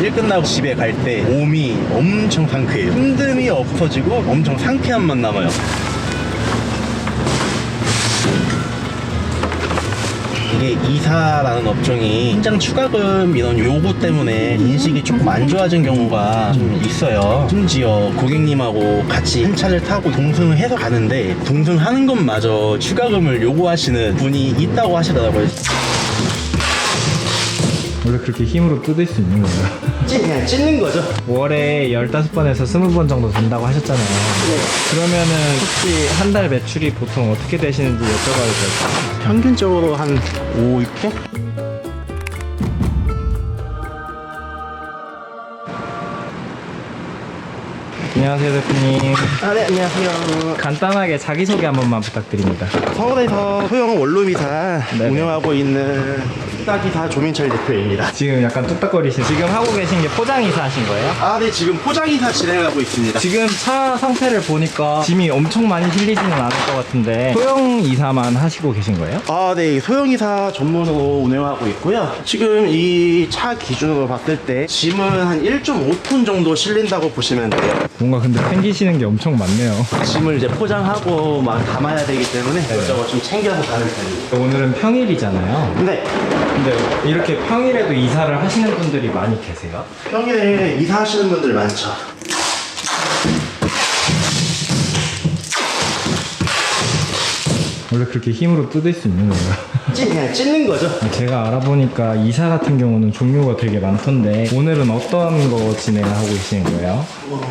일 끝나고 집에 갈 때 몸이 엄청 상쾌해요. 힘듦이 없어지고 엄청 상쾌한 맛 남아요. 이게 이사라는 업종이 현장 추가금 이런 요구 때문에 인식이 조금 안 좋아진 경우가 좀 있어요. 심지어 고객님하고 같이 한 차를 타고 동승을 해서 가는데 동승하는 것마저 추가금을 요구하시는 분이 있다고 하시더라고요. 원래 그렇게 힘으로 뜯을 수 있는 거예요? 그냥 찢는 거죠. 월에 15번에서 20번 정도 된다고 하셨잖아요. 네. 그러면은 혹시 한 달 매출이 보통 어떻게 되시는지 여쭤봐도 될까요? 평균적으로 한 5, 6회? 안녕하세요 대표님. 아, 네, 안녕하세요. 간단하게 자기소개 한 번만 부탁드립니다. 서울에서 소형 원룸이사 네네. 운영하고 있는 뚝딱이사 조민철 대표입니다. 지금 약간 뚝딱거리신 지금 하고 계신 게 포장이사 하신 거예요? 아, 네, 지금 포장이사 진행하고 있습니다. 지금 차 상태를 보니까 짐이 엄청 많이 실리지는 않을 것 같은데 소형 이사만 하시고 계신 거예요? 아, 네, 소형이사 전문으로 운영하고 있고요. 지금 이 차 기준으로 봤을 때 짐은 한 1.5톤 정도 실린다고 보시면 돼요. 뭔가 근데 챙기시는 게 엄청 많네요. 짐을 이제 포장하고 막 담아야 되기 때문에 이것저것 좀 챙겨서 가는 편이에요. 오늘은 평일이잖아요. 네, 근데 이렇게 평일에도 이사를 하시는 분들이 많이 계세요? 평일에 이사하시는 분들 많죠. 원래 그렇게 힘으로 뜯을 수 있는 거예요? 그냥 찢는 거죠. 제가 알아보니까 이사 같은 경우는 종류가 되게 많던데 오늘은 어떤 거 진행을 하고 계시는 거예요?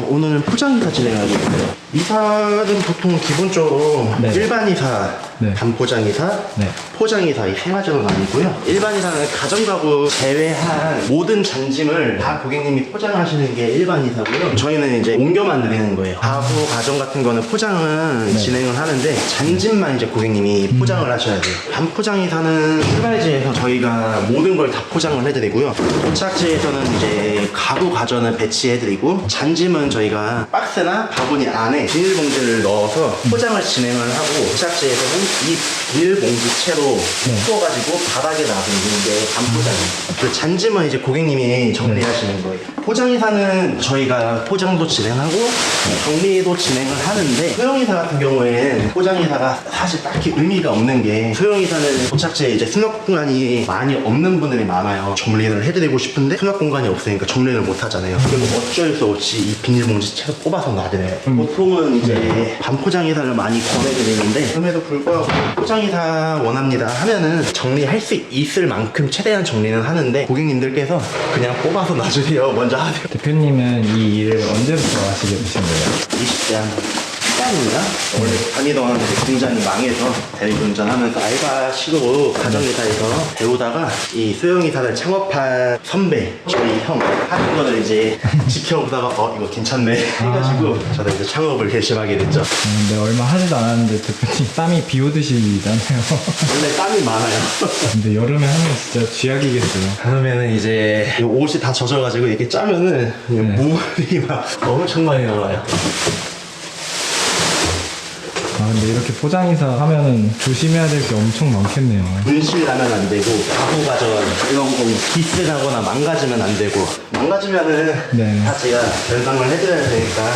오늘은 포장이사 진행하고 있어요. 이사는 보통 기본적으로 네. 일반 이사, 네. 단포장이사, 네. 포장이사 이 세 가지로 나뉘고요. 일반 이사는 가정가구 제외한 모든 잔짐을 다 고객님이 포장하시는 게 일반 이사고요. 저희는 이제 옮겨만 드리는 거예요. 가구, 가정 같은 거는 포장은 네. 진행을 하는데 잔짐만 이제 고객님이 포장을 하셔야 돼요. 단포장이사는 출발지에서 저희가 모든 걸 다 포장을 해드리고요. 도착지에서는 이제 가구, 가전을 배치해드리고 잔짐은 저희가 박스나 바구니 안에 비닐봉지를 넣어서 포장을 진행을 하고 도착지에서는 이 비닐봉지채로 풀어가지고 바닥에 놔두는 게 단포장이에요. 그 잔짐은 이제 고객님이 정리하시는 거예요. 포장이사는 저희가 포장도 진행하고 정리도 진행을 하는데 소형이사 같은 경우에는 포장이사가 사실 딱히 의미가 없는 게 소형이사는 도착지에 이제 수납 공간이 많이 없는 분들이 많아요. 정리를 해드리고 싶은데 수납 공간이 없으니까 정리를 못 하잖아요. 그럼 어쩔 수 없이 이 비닐봉지 채로 뽑아서 놔드려요. 보통은 이제 반포장이사를 많이 권해드리는데 그럼에도 불구하고 포장이사 원합니다 하면은 정리할 수 있을 만큼 최대한 정리는 하는데 고객님들께서 그냥 뽑아서 놔주세요 먼저 하세요. 대표님은 이 일을 언제부터 하시게 되신 거예요? 20대 한 후반이나 원래 다니던 공장이 망해서 대리운전하면서 알바식으로 가정이사에서 배우다가 이 소형이사를 창업한 선배 저희 형 하는 거를 이제 지켜보다가 이거 괜찮네 해가지고 저도 이제 창업을 결심하게 됐죠. 근데 얼마 하지도 않았는데 대표님 땀이 비 오듯이잖아요. 원래 땀이 많아요. 근데 여름에 하면 진짜 쥐약이겠어요. 그러면은 이제 이 옷이 다 젖어가지고 이렇게 짜면은 물이 막 엄청 많이 나와요. 근데 이렇게 포장이사 하면은 조심해야 될 게 엄청 많겠네요. 분실 나면 안 되고 가구 가전 이런 거 기스 나거나 망가지면 안 되고 망가지면은 네. 다 제가 변상을 해드려야 되니까.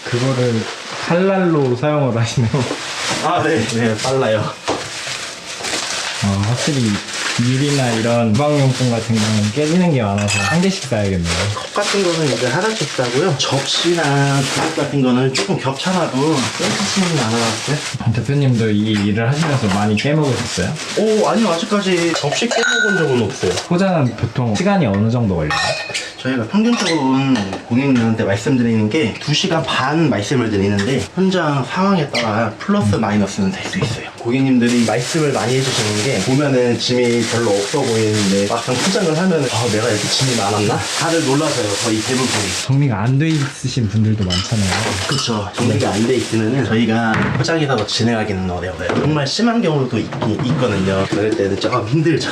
그거를 칼날로 사용을 하시네요. 아, 네, 빨라요. 확실히 유리나 이런 주방용품 같은 경우는 깨지는 게 많아서 한 개씩 사야겠네요. 컵 같은 거는 이제 하나씩 싸고요. 접시나 그릇 같은 거는 조금 겹쳐놔도 깨지지는 않아봤어요. 대표님도 이 일을 하시면서 많이 깨먹으셨어요? 오, 아니요, 아직까지 접시 깨먹은 적은 없어요. 포장은 보통 시간이 어느 정도 걸려요? 저희가 평균적으로는 고객님한테 말씀드리는 게 2시간 반 말씀을 드리는데 현장 상황에 따라 플러스 마이너스는 될 수 있어요. 고객님들이 말씀을 많이 해주시는 게 보면은 짐이 별로 없어 보이는데 막상 포장을 하면은 내가 이렇게 짐이 많았나? 다들 놀라서요. 거의 대부분이. 정리가 안 돼 있으신 분들도 많잖아요. 그쵸. 정리가 안 돼 있으면은 저희가 포장이라고 진행하기는 어려워요. 정말 심한 경우도 있거든요. 그럴 때는 조금 힘들죠.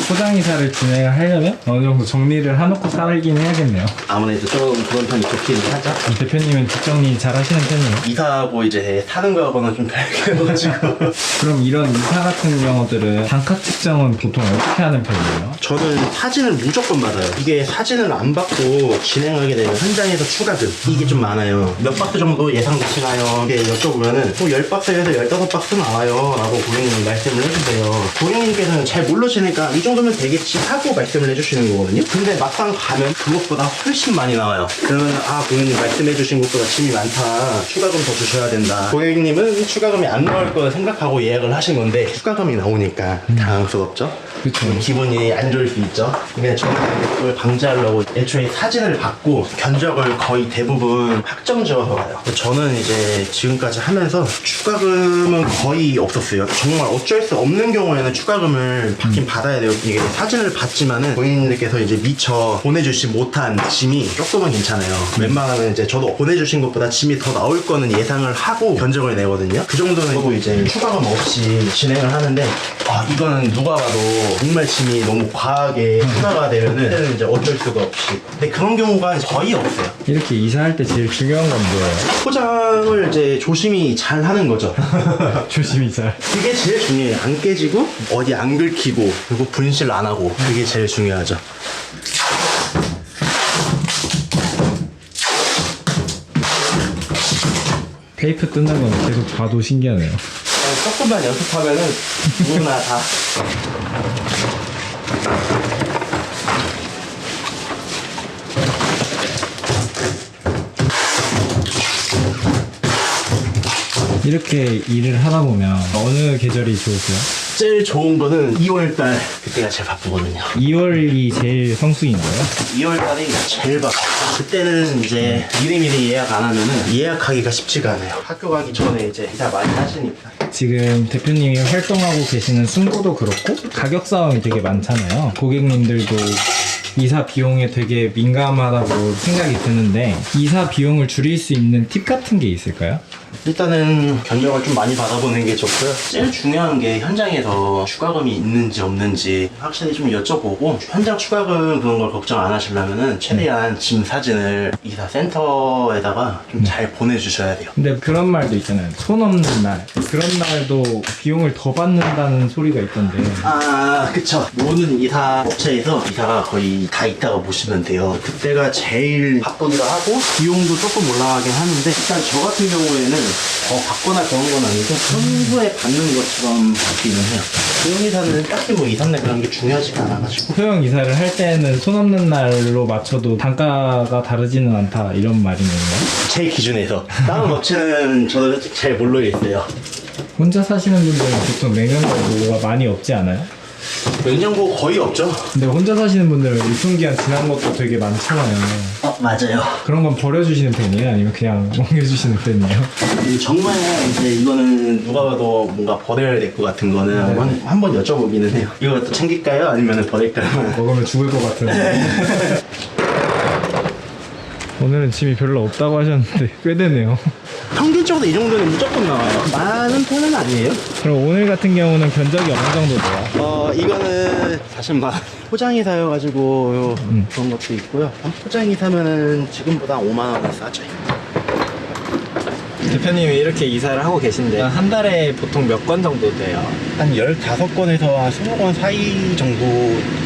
포장이사를 진행을 하려면 어느 정도 정리를 해놓고 살긴 해야겠네요. 아무래도 조금 그런 편이 좋기는 하죠. 대표님은 뒷정리 잘 하시는 편이에요? 이사하고 이제 사는 거하고는 좀 별개여가지고 그럼 이런 이사 같은 경우들은 단가 측정은 보통 어떻게 하는 편이에요? 저는 사진을 무조건 받아요. 이게 사진을 안 받고 진행하게 되면 현장에서 추가금 이게 좀 많아요. 몇 박스 정도 예상되시나요? 이렇게 여쭤보면은 뭐 10박스에서 15박스 나와요 라고 고객님이 말씀을 해주세요. 고객님께서는 잘 모르시니까 이 정도면 되겠지 하고 말씀을 해주시는 거거든요. 근데 막상 가면 그것보다 훨씬 많이 나와요. 그러면 고객님 말씀해주신 것보다 짐이 많다, 추가금 더 주셔야 된다. 고객님은 추가금이 안 나올 거라 생각하고 예약을 하신 건데 추가금이 나오니까 당황스럽죠? 그쵸. 기분이 안 좋을 수 있죠. 근데 저는 그걸 방지하려고 애초에 사진을 받고 견적을 거의 대부분 확정 지어서 가요. 저는 이제 지금까지 하면서 추가금은 거의 없었어요. 정말 어쩔 수 없는 경우에는 추가금을 받긴 받아야 돼요. 이게 사진을 받지만은 고객님들께서 이제 미처 보내주지 못한 짐이 조금은 괜찮아요. 웬만하면 이제 저도 보내주신 것보다 짐이 더 나올 거는 예상을 하고 견적을 내거든요. 그 정도는 저도 이제 추가금 없이 진행을 하는데 이거는 누가 봐도 정말 짐이 너무 과하게 추가가 되면은 그때는 이제 어쩔 수가 없이. 근데 그런 경우가 거의 없어요. 이렇게 이사할 때 제일 중요한 건 뭐예요? 포장을 이제 조심히 잘 하는 거죠. 조심히 잘. 그게 제일 중요해요. 안 깨지고 어디 안 긁히고 그리고 분실 안 하고 그게 제일 중요하죠. 테이프 뜯는 건 계속 봐도 신기하네요. 조금만 연습하면은 누구나 다. 이렇게 일을 하다 보면 어느 계절이 좋으세요? 제일 좋은 거는 2월달 그때가 제일 바쁘거든요. 2월이 제일 성수기인가요? 2월달이 제일 바빠. 그때는 이제 미리미리 예약 안 하면은 예약하기가 쉽지가 않아요. 학교 가기 전에 이제 이사 많이 하시니까. 지금 대표님이 활동하고 계시는 승고도 그렇고 가격 싸움이 되게 많잖아요. 고객님들도 이사 비용에 되게 민감하다고 생각이 드는데 이사 비용을 줄일 수 있는 팁 같은 게 있을까요? 일단은 견적을 좀 많이 받아보는 게 좋고요. 제일 중요한 게 현장에서 추가금이 있는지 없는지 확실히 좀 여쭤보고, 현장 추가금 그런 걸 걱정 안 하시려면은 최대한 짐 사진을 이사 센터에다가 좀 잘 보내주셔야 돼요. 근데 그런 말도 있잖아요. 손 없는 날 그런 날도 비용을 더 받는다는 소리가 있던데. 그쵸. 모든 이사 업체에서 이사가 거의 다 있다고 보시면 돼요. 그때가 제일 바쁘기도 하고 비용도 조금 올라가긴 하는데, 일단 저 같은 경우에는 더 받거나 그런 건 아니고 평소에 받는 것처럼 받기는 해요. 소형 이사는 딱히 뭐 2, 3년 그런 게 중요하지가 않아가지고. 소형 이사를 할 때는 손 없는 날로 맞춰도 단가가 다르지는 않다 이런 말이네요. 제 기준에서 다른 업체는 저도 솔직히 잘 모르겠어요. 혼자 사시는 분들은 보통 냉장고가 많이 없지 않아요? 냉장고 거의 없죠. 근데 혼자 사시는 분들은 유통기한 지난 것도 되게 많잖아요. 맞아요. 그런 건 버려주시는 편이에요? 아니면 그냥 먹여주시는 편이에요? 정말 이제 이거는 누가 봐도 뭔가 버려야 될 것 같은 거는 한번 여쭤보기는 해요. 이거 또 챙길까요? 아니면 버릴까요? 먹으면 죽을 것 같은데. 오늘은 짐이 별로 없다고 하셨는데 꽤 되네요. 평균적으로 이 정도는 무조건 나와요. 많은 편은 아니에요. 그럼 오늘 같은 경우는 견적이 어느 정도 돼요? 이거는 40만 원. 포장이 사여가지고 그런 것도 있고요. 포장이 사면은 지금보다 5만 원은 싸죠. 대표님이 이렇게 이사를 하고 계신데 한 달에 보통 몇 건 정도 돼요? 한 15건에서 한 20건 사이 정도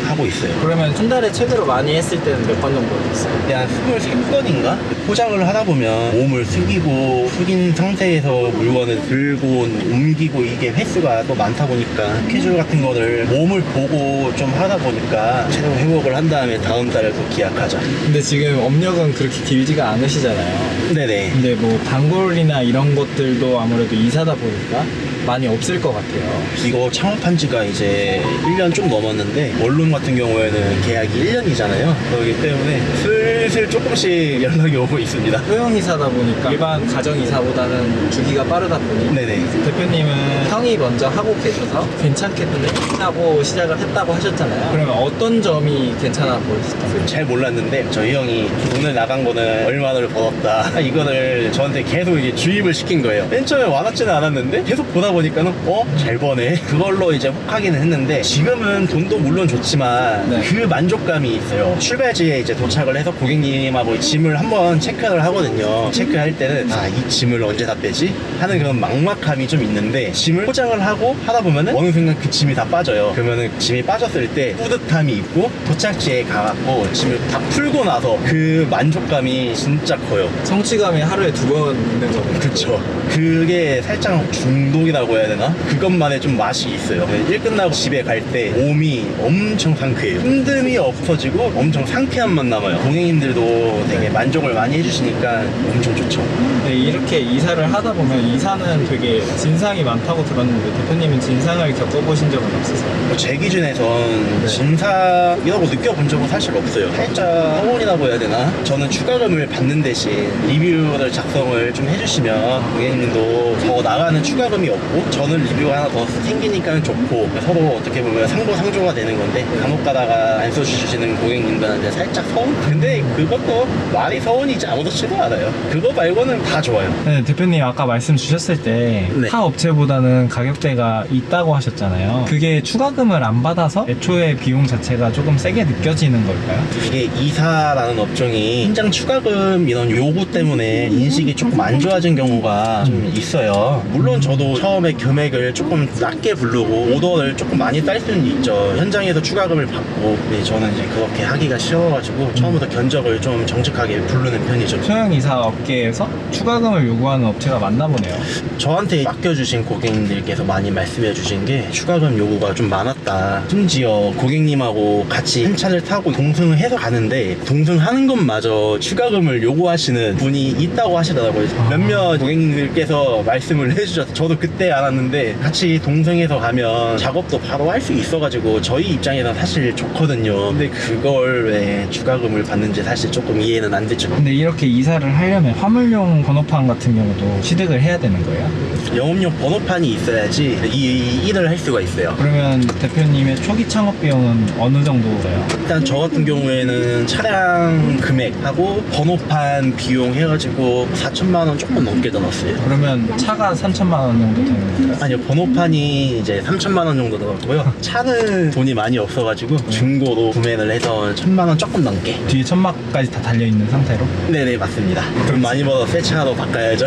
하고 있어요. 그러면 한 달에 최대로 많이 했을 때는 몇 건 정도 됐어요? 한 23건인가? 포장을 하다 보면 몸을 숙인 상태에서 물건을 들고 옮기고 이게 횟수가 또 많다 보니까 스케줄 같은 거를 몸을 보고 좀 하다 보니까 체력 회복을 한 다음에 다음 달에 또 기약하죠. 근데 지금 업력은 그렇게 길지가 않으시잖아요. 네네. 근데 뭐 단골이나 이런 것들도 아무래도 이사다 보니까 많이 없을 것 같아요. 이거 창업한 지가 이제 1년 좀 넘었는데, 원룸 같은 경우에는 계약이 1년이잖아요. 그렇기 때문에 슬슬 조금씩 연락이 오고 있습니다. 소형 이사다 보니까 일반 가정 이사보다는 주기가 빠르다 보니 네네. 대표님은 형이 먼저 하고 계셔서 괜찮겠는데 하고 시작을 했다고 하셨잖아요. 그러면 어떤 점이 괜찮아 보이시나요? 잘 몰랐는데 저희 형이 오늘 나간 거는 얼마를 벌었다 이거를 저한테 계속 이제 주입을 시킨 거예요. 맨 처음에 와닿지는 않았는데 계속 보다 보니까는 잘 버네. 그걸로 이제 혹하기는 했는데 지금은 돈도 물론 좋지만 네. 그 만족감이 있어요. 출발지에 이제 도착을 해서 고객님하고 짐을 한번 체크를 하거든요. 체크할 때는 이 짐을 언제 다 빼지? 하는 그런 막막함이 좀 있는데 짐을 포장을 하고 하다 보면은 어느 순간 그 짐이 다 빠져요. 그러면은 짐이 빠졌을 때 뿌듯함이 있고 도착지에 가갖고 짐을 다 풀고 나서 그 만족감이 진짜 커요. 성취감이 하루에 2번 있는 거예요. 그쵸. 그게 살짝 중독이라고 해야 되나? 그것만의 좀 맛이 있어요. 일 끝나고 집에 갈 때 몸이 엄청 상쾌해요. 힘듦이 없어지고 엄청 상쾌한 맛 남아요. 고객님들도 되게 만족을 많이 해주시니까 엄청 좋죠. 네, 이렇게 이사를 하다 보면 이사는 되게 진상이 많다고 들었는데 대표님은 진상을 겪어보신 적은 없으세요? 제 기준에선 진상이라고 느껴본 적은 사실 없어요. 살짝 서운이라고 해야 되나? 저는 추가금을 받는 대신 리뷰를 작성을 좀 해주시면 고객님도 더 나가는 추가금이 없고 저는 리뷰가 하나 더 생기니까 좋고 서로 어떻게 보면 상보상조가 되는 건데 간혹 가다가 안 써주시는 고객님들한테 살짝 서운? 근데 그것도 말이 서운이지 아무렇지도 않아요. 그거 말고는 다 좋아요. 네, 대표님 아까 말씀 주셨을 때 네. 타 업체보다는 가격대가 있다고 하셨잖아요. 그게 추가금을 안 받아서 애초에 비용 자체가 조금 세게 느껴지는 걸까요? 이게 이사라는 업종이 현장 추가금 이런 요구 때문에 인식이 조금 안 좋아진 경우가 좀 있어요. 물론 저도 처음에 금액을 조금 낮게 부르고 오더를 조금 많이 딸 수는 있죠. 현장에서 추가금을 받고. 근데 저는 이제 그렇게 하기가 싫어가지고 처음부터 견적을 좀 정직하게 부르는 편이죠. 소형 이사 업계에서 추가금을 요구하는 업체가 많나 보네요. 저한테 맡겨주신 고객님들께서 많이 말씀해 주신 게 추가금 요구가 좀 많았다. 심지어 고객님하고 같이 한 차를 타고 동승을 해서 가는데 동승하는 것마저 추가금을 요구하시는 분이 있다고 하시더라고요. 몇몇 고객님들께서 말씀을 해주셔서 저도 그때 알았는데 같이 동승해서 가면 작업도 바로 할 수 있어가지고 저희 입장에서 사실 좋거든요. 근데 그걸 왜 추가금을 받는지 사실 조금 이해는 안 됐죠. 근데 이렇게 이사를 하려면 화물용 번호판 같은 경우도 취득을 해야 되는 거예요? 영업용 번호판이 있어야지 이 일을 할 수가 있어요. 그러면 대표님의 초기 창업 비용은 어느 정도예요? 일단 저 같은 경우에는 차량 금액하고 번호판 비용 해가지고 4천만 원 조금 넘게 들었어요. 그러면 차가 3천만 원 정도 되는 건가요? 아니요, 번호판이 이제 3천만 원 정도 들었고요. 차는 돈이 많이 없어가지고 중고로 구매를 해서 1천만 원 조금 넘게. 뒤에 천막까지 다 달려있는 상태로? 네네, 맞습니다. 돈 많이 벌어 새 차로 바꿔야죠.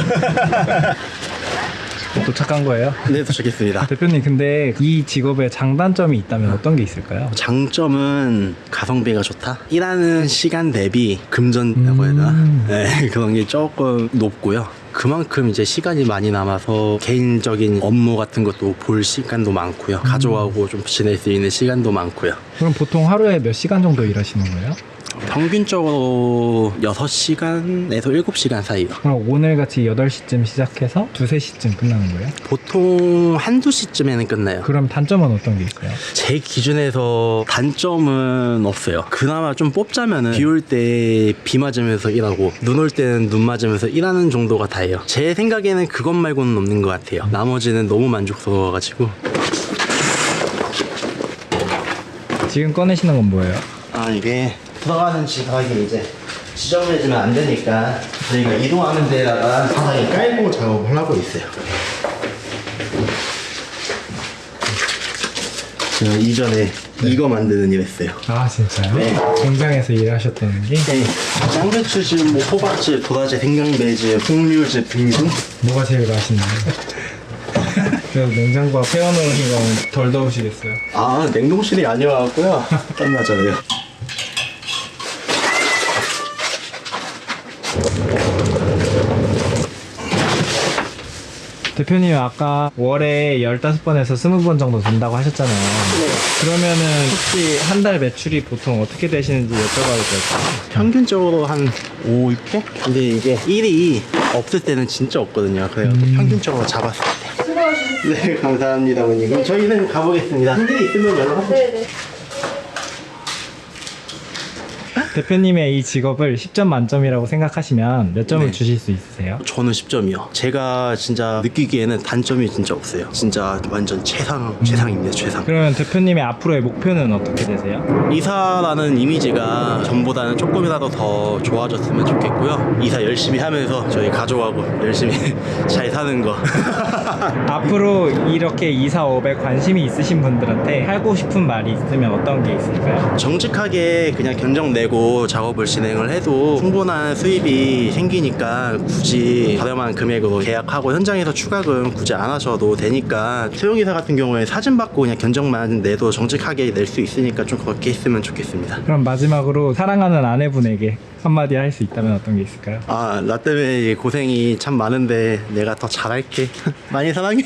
도착한 거예요? 네, 도착했습니다. 대표님 근데 이 직업에 장단점이 있다면 어떤 게 있을까요? 장점은 가성비가 좋다. 일하는 시간 대비 금전이라고 해야 되나? 네, 그런 게 조금 높고요. 그만큼 이제 시간이 많이 남아서 개인적인 업무 같은 것도 볼 시간도 많고요. 가족하고 좀 지낼 수 있는 시간도 많고요. 그럼 보통 하루에 몇 시간 정도 일하시는 거예요? 평균적으로 6시간에서 7시간 사이요. 그럼 오늘같이 8시쯤 시작해서 2, 3시쯤 끝나는 거예요? 보통 한두 시쯤에는 끝나요. 그럼 단점은 어떤 게 있어요? 제 기준에서 단점은 없어요. 그나마 좀 뽑자면은 비 올 때 비 맞으면서 일하고 눈 올 때는 눈 맞으면서 일하는 정도가 다예요. 제 생각에는 그것 말고는 없는 것 같아요. 나머지는 너무 만족스러워가지고. 지금 꺼내시는 건 뭐예요? 이게 들어가는 지각이 이제 지정해지면 안 되니까 저희가 이동하는 데다가 바닥에 깔고 작업을 하고 있어요. 제가 이전에 이거 만드는 일 했어요. 아 진짜요? 네. 공장에서 일하셨다는 게? 네. 양배추즙, 뭐 호박즙, 도라지, 생강배즙, 풍류즙 등등. 뭐가 제일 맛있나요? 그래서 냉장고가 세워놓으신 건 덜 더우시겠어요? 냉동실이 아니어갖고요. 땀나잖아요. 대표님 아까 월에 15번에서 20번 정도 된다고 하셨잖아요. 그러면은 혹시 한 달 매출이 보통 어떻게 되시는지 여쭤봐도 될까요? 평균적으로 한 5, 6회? 근데 이게 일이 없을 때는 진짜 없거든요. 그래서 평균적으로 잡았을 때. 수고하셨습니다. 네, 감사합니다, 어머니. 그럼 저희는 가보겠습니다. 힘든 일 있으면 연락하세요. 네네. 대표님의 이 직업을 10점 만점이라고 생각하시면 몇 점을 네. 주실 수 있으세요? 저는 10점이요. 제가 진짜 느끼기에는 단점이 진짜 없어요. 진짜 완전 최상입니다. 최상. 그러면 대표님의 앞으로의 목표는 어떻게 되세요? 이사라는 이미지가 전보다는 조금이라도 더 좋아졌으면 좋겠고요. 이사 열심히 하면서 저희 가족하고 열심히 잘 사는 거. 앞으로 이렇게 이사업에 관심이 있으신 분들한테 하고 싶은 말이 있으면 어떤 게 있을까요? 정직하게 그냥 견적 내고 작업을 진행을 해도 충분한 수입이 생기니까 굳이 저렴한 금액으로 계약하고 현장에서 추가금 굳이 안 하셔도 되니까 소형이사 같은 경우에 사진 받고 그냥 견적만 내도 정직하게 낼 수 있으니까 좀 그렇게 했으면 좋겠습니다. 그럼 마지막으로 사랑하는 아내분에게 한마디 할 수 있다면 어떤 게 있을까요? 나 때문에 고생이 참 많은데 내가 더 잘할게. 많이 사랑해.